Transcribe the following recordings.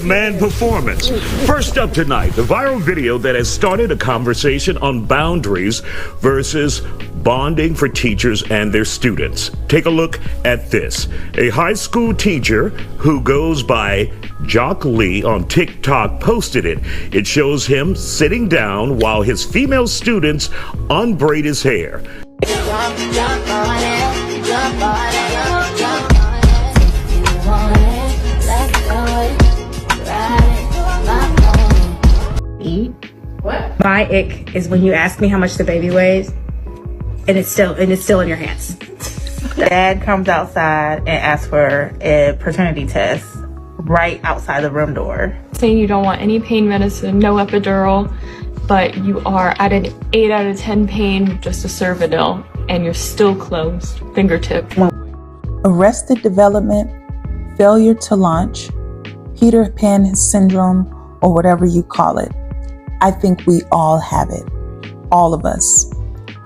command performance. First up tonight, the viral video that has started a conversation on boundaries versus bonding for teachers and their students. Take a look at this. A high school teacher who goes by Jock Lee on TikTok posted it. It shows him sitting down while his female students unbraid his hair. What? My ick is when you ask me how much the baby weighs and it's still in your hands. Dad comes outside and asks for a paternity test right outside the room door. Saying you don't want any pain medicine, no epidural, but you are at an 8 out of 10 pain with just a Cervidil and you're still closed, fingertip. Arrested development, failure to launch, Peter Pan syndrome, or whatever you call it. I think we all have it. All of us.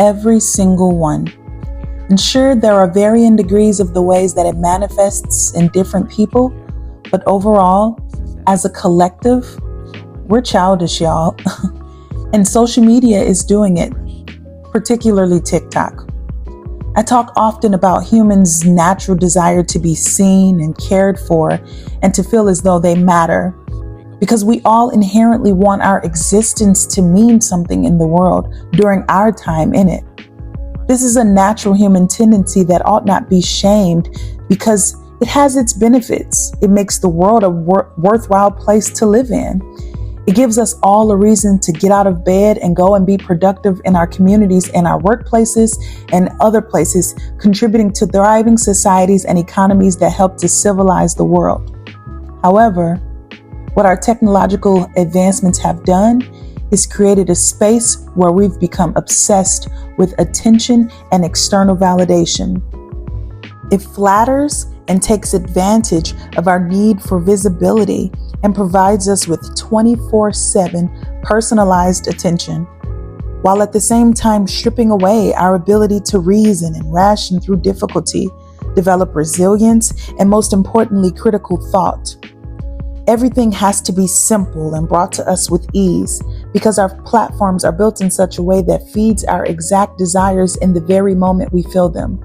Every single one. And sure, there are varying degrees of the ways that it manifests in different people, but overall, as a collective, we're childish, y'all. And social media is doing it, particularly TikTok. I talk often about humans' natural desire to be seen and cared for and to feel as though they matter, because we all inherently want our existence to mean something in the world during our time in it. This is a natural human tendency that ought not be shamed because it has its benefits. It makes the world a worthwhile place to live in. It gives us all a reason to get out of bed and go and be productive in our communities and our workplaces and other places, contributing to thriving societies and economies that help to civilize the world. However, what our technological advancements have done is created a space where we've become obsessed with attention and external validation. It flatters and takes advantage of our need for visibility and provides us with 24/7 personalized attention, while at the same time stripping away our ability to reason and ration through difficulty, develop resilience, and most importantly, critical thought. Everything has to be simple and brought to us with ease because our platforms are built in such a way that feeds our exact desires in the very moment we feel them.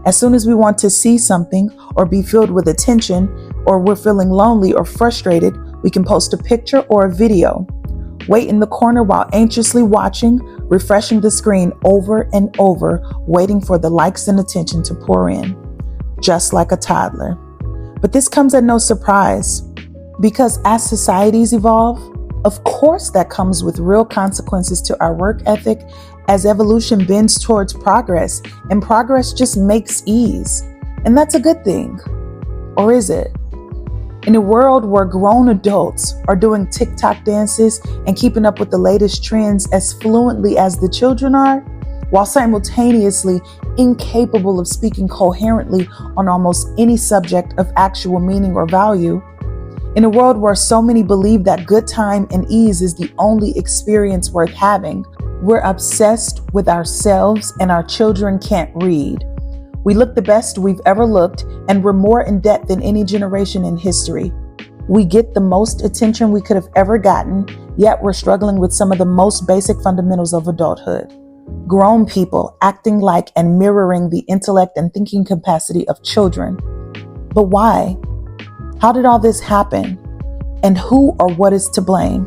As soon as we want to see something or be filled with attention, or we're feeling lonely or frustrated, we can post a picture or a video. Wait in the corner while anxiously watching, refreshing the screen over and over, waiting for the likes and attention to pour in, just like a toddler. But this comes at no surprise, because as societies evolve, of course that comes with real consequences to our work ethic as evolution bends towards progress, and progress just makes ease. And that's a good thing. Or is it? In a world where grown adults are doing TikTok dances and keeping up with the latest trends as fluently as the children are, while simultaneously incapable of speaking coherently on almost any subject of actual meaning or value, in a world where so many believe that good time and ease is the only experience worth having, we're obsessed with ourselves and our children can't read. We look the best we've ever looked, and we're more in debt than any generation in history. We get the most attention we could have ever gotten, yet we're struggling with some of the most basic fundamentals of adulthood. Grown people acting like and mirroring the intellect and thinking capacity of children. But why? How did all this happen? And who or what is to blame?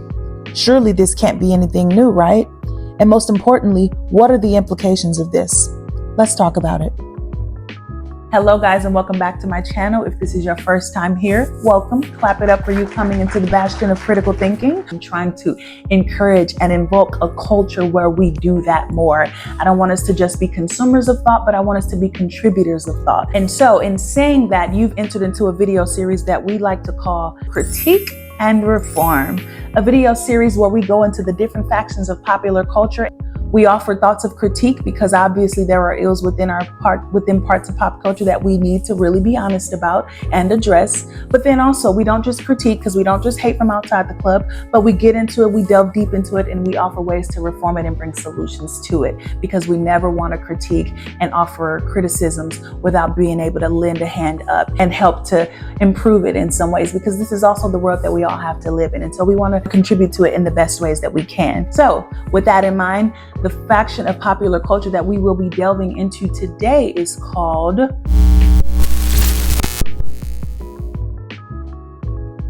Surely this can't be anything new, right? And most importantly, what are the implications of this? Let's talk about it. Hello guys, and welcome back to my channel. If this is your first time here, welcome. Clap it up for you coming into the bastion of critical thinking. I'm trying to encourage and invoke a culture where we do that more. I don't want us to just be consumers of thought, but I want us to be contributors of thought. And so in saying that, you've entered into a video series that we like to call Critique and Reform, a video series where we go into the different factions of popular culture. We offer thoughts of critique because obviously there are ills within parts of pop culture that we need to really be honest about and address. But then also we don't just critique because we don't just hate from outside the club, but we get into it, we delve deep into it, and we offer ways to reform it and bring solutions to it, because we never want to critique and offer criticisms without being able to lend a hand up and help to improve it in some ways, because this is also the world that we all have to live in. And so we want to contribute to it in the best ways that we can. So with that in mind, the faction of popular culture that we will be delving into today is called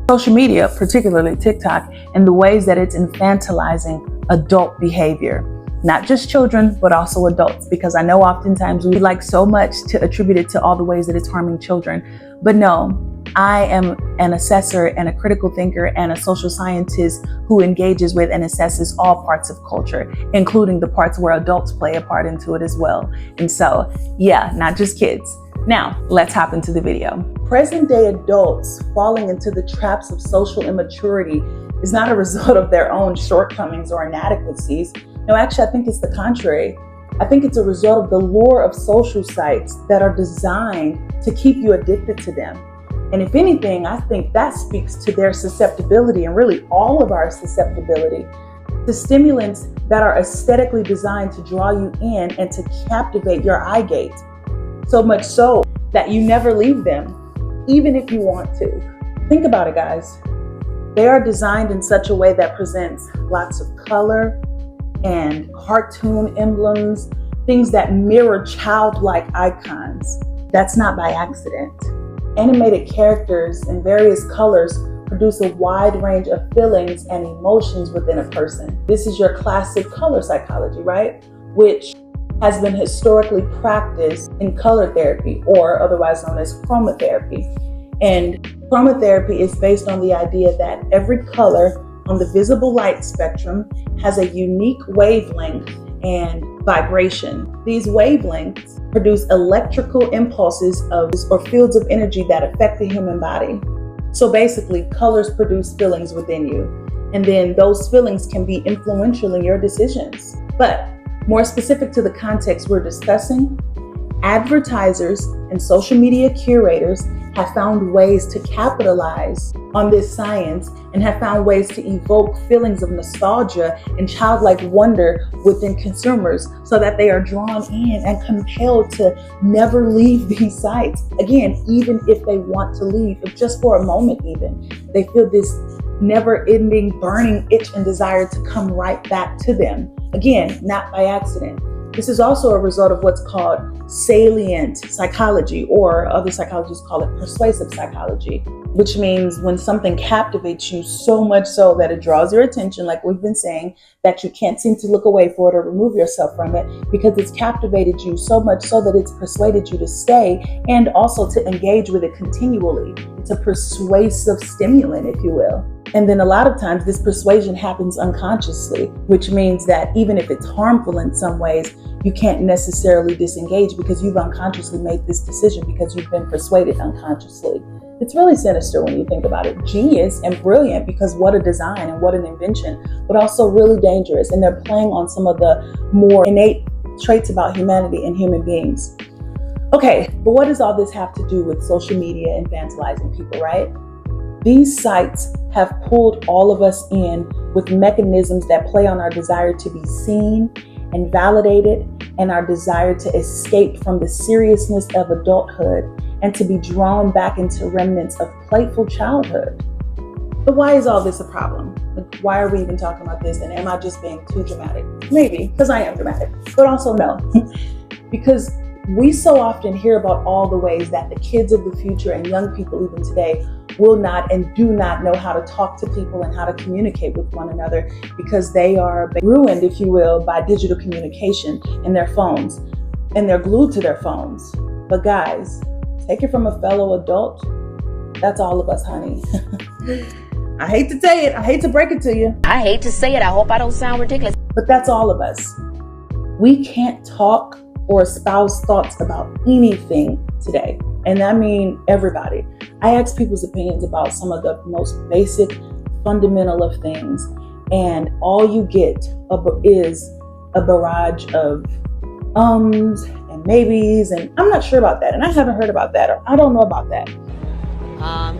social media, particularly TikTok, and the ways that it's infantilizing adult behavior. Not just children, but also adults, because I know oftentimes we like so much to attribute it to all the ways that it's harming children. But no, I am an assessor and a critical thinker and a social scientist who engages with and assesses all parts of culture, including the parts where adults play a part into it as well. And so, yeah, not just kids. Now, let's hop into the video. Present day adults falling into the traps of social immaturity is not a result of their own shortcomings or inadequacies. No, actually, I think it's the contrary. I think it's a result of the lure of social sites that are designed to keep you addicted to them. And if anything, I think that speaks to their susceptibility, and really all of our susceptibility, to stimulants that are aesthetically designed to draw you in and to captivate your eye gate. So much so that you never leave them, even if you want to. Think about it, guys. They are designed in such a way that presents lots of color and cartoon emblems, things that mirror childlike icons. That's not by accident. Animated characters in various colors produce a wide range of feelings and emotions within a person. This is your classic color psychology, right? Which has been historically practiced in color therapy, or otherwise known as chromotherapy. And chromotherapy is based on the idea that every color on the visible light spectrum has a unique wavelength and vibration. These wavelengths produce electrical impulses or fields of energy that affect the human body. So basically, colors produce feelings within you, and then those feelings can be influential in your decisions. But more specific to the context we're discussing, advertisers and social media curators have found ways to capitalize on this science and have found ways to evoke feelings of nostalgia and childlike wonder within consumers so that they are drawn in and compelled to never leave these sites. Again, even if they want to leave, if just for a moment even, they feel this never-ending burning itch and desire to come right back to them. Again, not by accident. This is also a result of what's called salient psychology, or other psychologists call it persuasive psychology, which means when something captivates you so much so that it draws your attention, like we've been saying, that you can't seem to look away for it or remove yourself from it, because it's captivated you so much so that it's persuaded you to stay and also to engage with it continually. It's a persuasive stimulant, if you will. And then a lot of times this persuasion happens unconsciously, which means that even if it's harmful in some ways, you can't necessarily disengage because you've unconsciously made this decision because you've been persuaded unconsciously. It's really sinister when you think about it. Genius and brilliant, because what a design and what an invention, but also really dangerous. And they're playing on some of the more innate traits about humanity and human beings. Okay, but what does all this have to do with social media infantilizing people, right? These sites have pulled all of us in with mechanisms that play on our desire to be seen and validated, and our desire to escape from the seriousness of adulthood and to be drawn back into remnants of playful childhood. But why is all this a problem? Like, why are we even talking about this? And am I just being too dramatic? Maybe, because I am dramatic, but also no. Because we so often hear about all the ways that the kids of the future and young people even today will not and do not know how to talk to people and how to communicate with one another, because they are ruined, if you will, by digital communication in their phones, and they're glued to their phones. But guys, take it from a fellow adult, that's all of us, honey. I hate to say it, I hate to break it to you. I hate to say it, I hope I don't sound ridiculous. But that's all of us. We can't talk or espouse thoughts about anything today. And I mean everybody. I ask people's opinions about some of the most basic, fundamental of things, and all you get is a barrage of and maybes, and I'm not sure about that, and I haven't heard about that, or I don't know about that.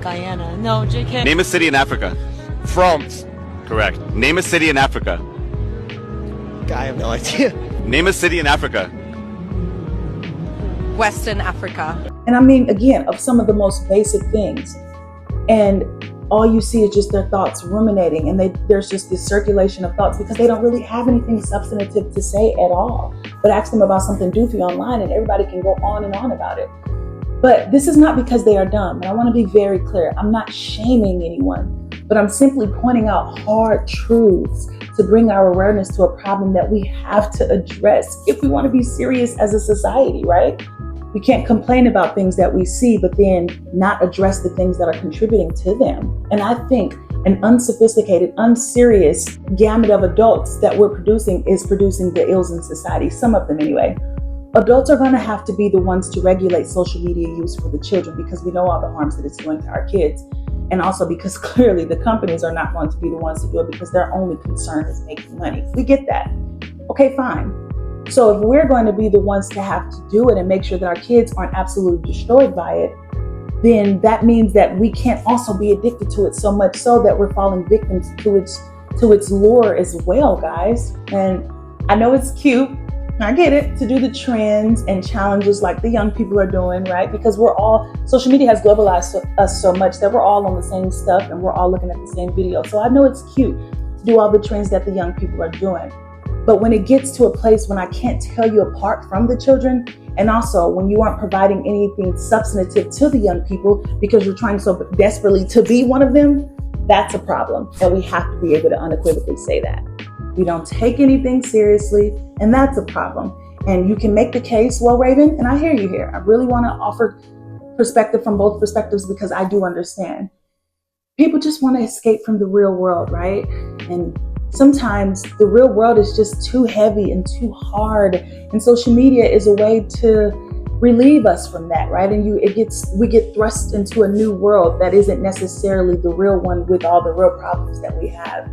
Guyana. No, JK. Name a city in Africa. France. Correct. Name a city in Africa. I have no idea. Name a city in Africa. Western Africa. And I mean, again, of some of the most basic things. And all you see is just their thoughts ruminating, and there's just this circulation of thoughts because they don't really have anything substantive to say at all. But ask them about something doofy online and everybody can go on and on about it. But this is not because they are dumb. And I want to be very clear. I'm not shaming anyone, but I'm simply pointing out hard truths to bring our awareness to a problem that we have to address if we want to be serious as a society, right? We can't complain about things that we see, but then not address the things that are contributing to them. And I think an unsophisticated, unserious gamut of adults that we're producing is producing the ills in society, some of them anyway. Adults are going to have to be the ones to regulate social media use for the children because we know all the harms that it's doing to our kids. And also because clearly the companies are not going to be the ones to do it because their only concern is making money. We get that. Okay, fine. So if we're going to be the ones to have to do it and make sure that our kids aren't absolutely destroyed by it, then that means that we can't also be addicted to it so much so that we're falling victims to its lure as well, guys. And I know it's cute, I get it, to do the trends and challenges like the young people are doing, right? Because social media has globalized us so much that we're all on the same stuff and we're all looking at the same video. So I know it's cute to do all the trends that the young people are doing. But when it gets to a place when I can't tell you apart from the children, and also when you aren't providing anything substantive to the young people because you're trying so desperately to be one of them, that's a problem. And we have to be able to unequivocally say that. We don't take anything seriously, and that's a problem. And you can make the case, well, Raven, and I hear you here. I really want to offer perspective from both perspectives because I do understand. People just want to escape from the real world, right? And sometimes the real world is just too heavy and too hard, and social media is a way to relieve us from that, right? And we get thrust into a new world that isn't necessarily the real one with all the real problems that we have.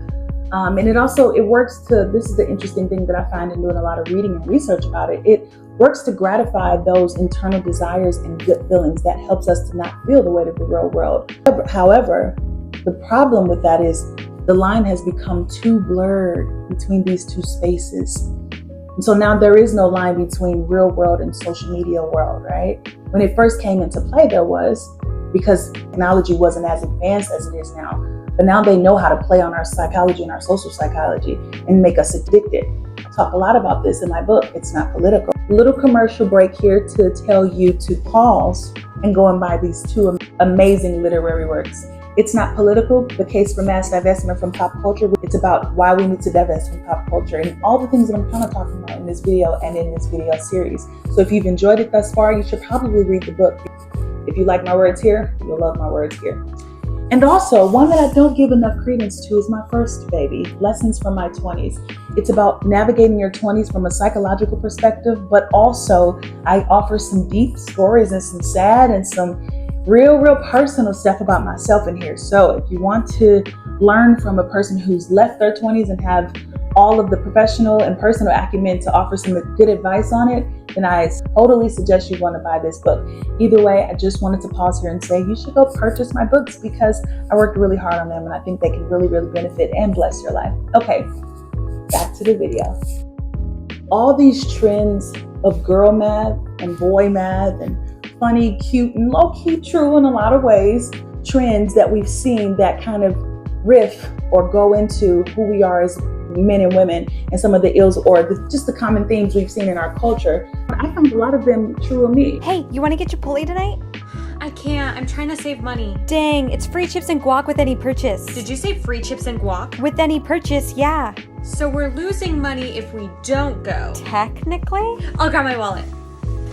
And it works to, this is the interesting thing that I find in doing a lot of reading and research about it. It works to gratify those internal desires and good feelings that helps us to not feel the weight of the real world. However, the problem with that is the line has become too blurred between these two spaces. And so now there is no line between real world and social media world, right? When it first came into play, there was, because technology wasn't as advanced as it is now. But now they know how to play on our psychology and our social psychology and make us addicted. I talk a lot about this in my book, It's Not Political. Little commercial break here to tell you to pause and go and buy these two amazing literary works. It's Not Political, The Case for Mass Divestment from Pop Culture. It's about why we need to divest from pop culture and all the things that I'm kind of talking about in this video and in this video series. So if you've enjoyed it thus far, you should probably read the book. If you like my words here, you'll love my words here. And also, one that I don't give enough credence to is my first baby, Lessons from My 20s. It's about navigating your 20s from a psychological perspective, but also I offer some deep stories and some sad and some real personal stuff about myself in here. So if you want to learn from a person who's left their 20s and have all of the professional and personal acumen to offer some good advice on it, then I totally suggest you want to buy this book. Either way, I just wanted to pause here and say you should go purchase my books because I worked really hard on them and I think they can really benefit and bless your life. Okay, back to the video. All these trends of girl math and boy math and funny, cute, and low-key true in a lot of ways, trends that we've seen that kind of riff or go into who we are as men and women and some of the ills or just the common themes we've seen in our culture. I found a lot of them true of me. Hey, you want to get Chipotle tonight? I can't. I'm trying to save money. Dang, it's free chips and guac with any purchase. Did you say free chips and guac? With any purchase, yeah. So we're losing money if we don't go. Technically? I'll grab my wallet.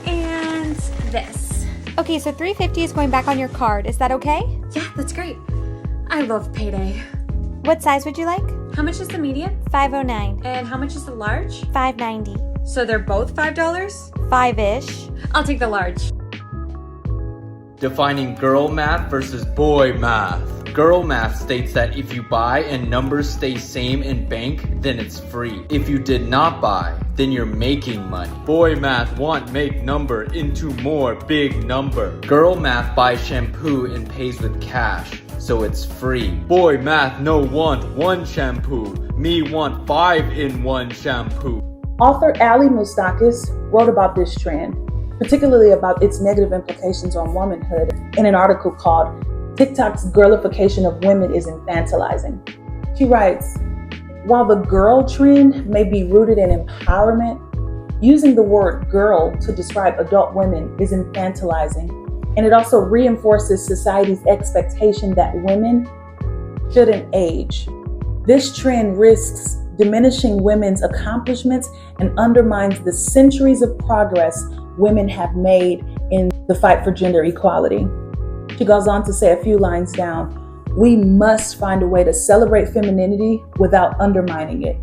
And this. Okay, so $3.50 is going back on your card. Is that okay? Yeah, that's great. I love payday. What size would you like? How much is the medium? $5.09. And how much is the large? $5.90. So they're both $5? 5-ish. I'll take the large. Defining girl math versus boy math. Girl math states that if you buy and numbers stay same in bank, then it's free. If you did not buy, then you're making money. Boy math want make number into more big number. Girl math buys shampoo and pays with cash, so it's free. Boy math no want one shampoo. Me want 5 in 1 shampoo. Author Ali Moustakis wrote about this trend, particularly about its negative implications on womanhood, in an article called TikTok's Girlification of Women is Infantilizing. She writes, while the girl trend may be rooted in empowerment, using the word girl to describe adult women is infantilizing, and it also reinforces society's expectation that women shouldn't age. This trend risks diminishing women's accomplishments and undermines the centuries of progress women have made in the fight for gender equality. She goes on to say a few lines down, we must find a way to celebrate femininity without undermining it.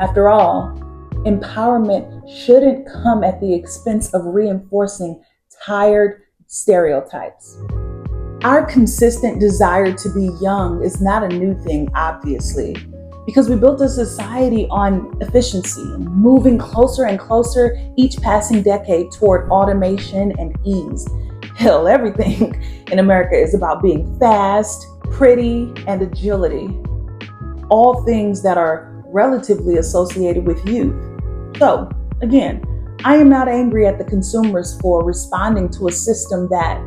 After all, empowerment shouldn't come at the expense of reinforcing tired stereotypes. Our consistent desire to be young is not a new thing, obviously, because we built a society on efficiency, moving closer and closer each passing decade toward automation and ease. Hell, everything in America is about being fast, pretty, and agility. All things that are relatively associated with youth. So, again, I am not angry at the consumers for responding to a system that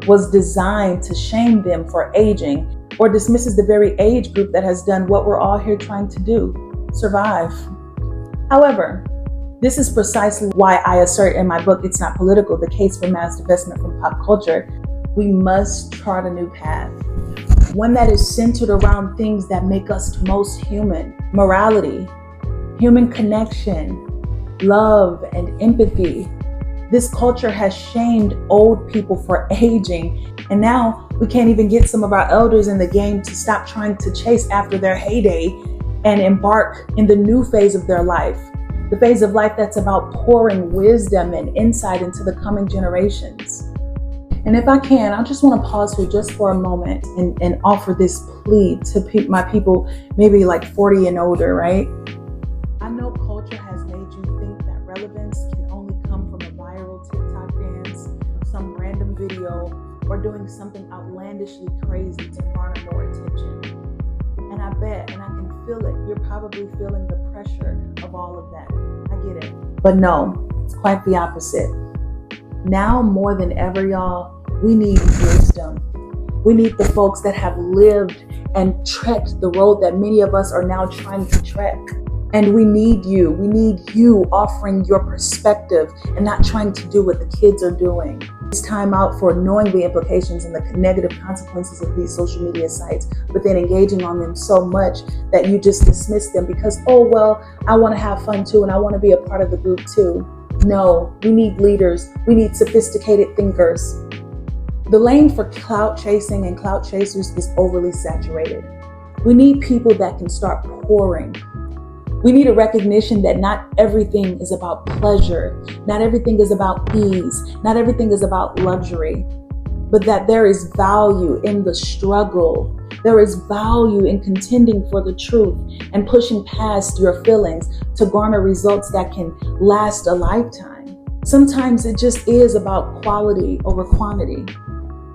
was designed to shame them for aging or dismisses the very age group that has done what we're all here trying to do, survive. However, this is precisely why I assert in my book, It's Not Political, the case for mass divestment from pop culture. We must chart a new path, one that is centered around things that make us most human: morality, human connection, love, and empathy. This culture has shamed old people for aging, and now we can't even get some of our elders in the game to stop trying to chase after their heyday and embark in the new phase of their life. The phase of life that's about pouring wisdom and insight into the coming generations. And if I can, I just want to pause here just for a moment and offer this plea to my people, maybe like 40 and older, right? I know culture has made you think that relevance can only come from a viral TikTok dance, some random video, or doing something outlandishly crazy to garner more attention. And I bet, and I can feel it, you're probably feeling the pressure of all of that. I get it. But no, it's quite the opposite. Now more than ever, y'all, we need wisdom. We need the folks that have lived and trekked the road that many of us are now trying to trek. And we need you. We need you offering your perspective and not trying to do what the kids are doing. It's time out for knowing the implications and the negative consequences of these social media sites, but then engaging on them so much that you just dismiss them because, oh, well, I want to have fun too and I want to be a part of the group too. No, we need leaders. We need sophisticated thinkers. The lane for clout chasing and clout chasers is overly saturated. We need people that can start pouring. We need a recognition that not everything is about pleasure, not everything is about ease, not everything is about luxury, but that there is value in the struggle. There is value in contending for the truth and pushing past your feelings to garner results that can last a lifetime. Sometimes it just is about quality over quantity.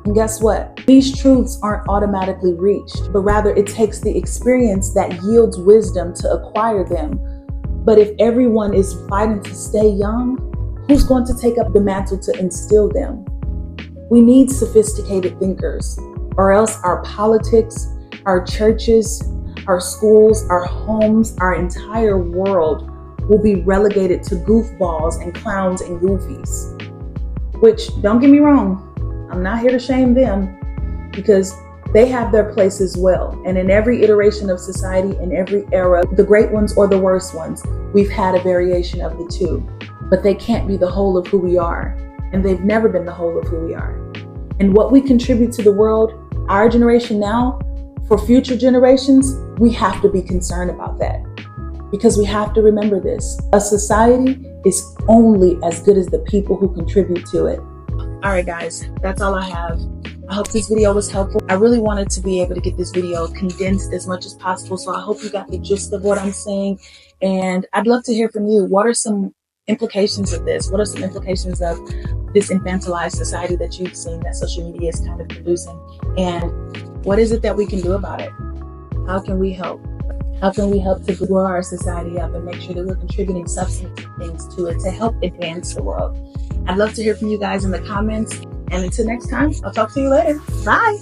And guess what? These truths aren't automatically reached, but rather it takes the experience that yields wisdom to acquire them. But if everyone is fighting to stay young, who's going to take up the mantle to instill them? We need sophisticated thinkers, or else our politics, our churches, our schools, our homes, our entire world will be relegated to goofballs and clowns and goofies. Which, don't get me wrong, I'm not here to shame them because they have their place as well. And in every iteration of society, in every era, the great ones or the worst ones, we've had a variation of the two. But they can't be the whole of who we are. And they've never been the whole of who we are. And what we contribute to the world, our generation now, for future generations, we have to be concerned about that. Because we have to remember this. A society is only as good as the people who contribute to it. All right, guys, that's all I have. I hope this video was helpful. I really wanted to be able to get this video condensed as much as possible, so I hope you got the gist of what I'm saying. And I'd love to hear from you. What are some implications of this? What are some implications of this infantilized society that you've seen that social media is kind of producing? And what is it that we can do about it? How can we help? How can we help to grow our society up and make sure that we're contributing substantive things to it to help advance the world? I'd love to hear from you guys in the comments. And until next time, I'll talk to you later. Bye.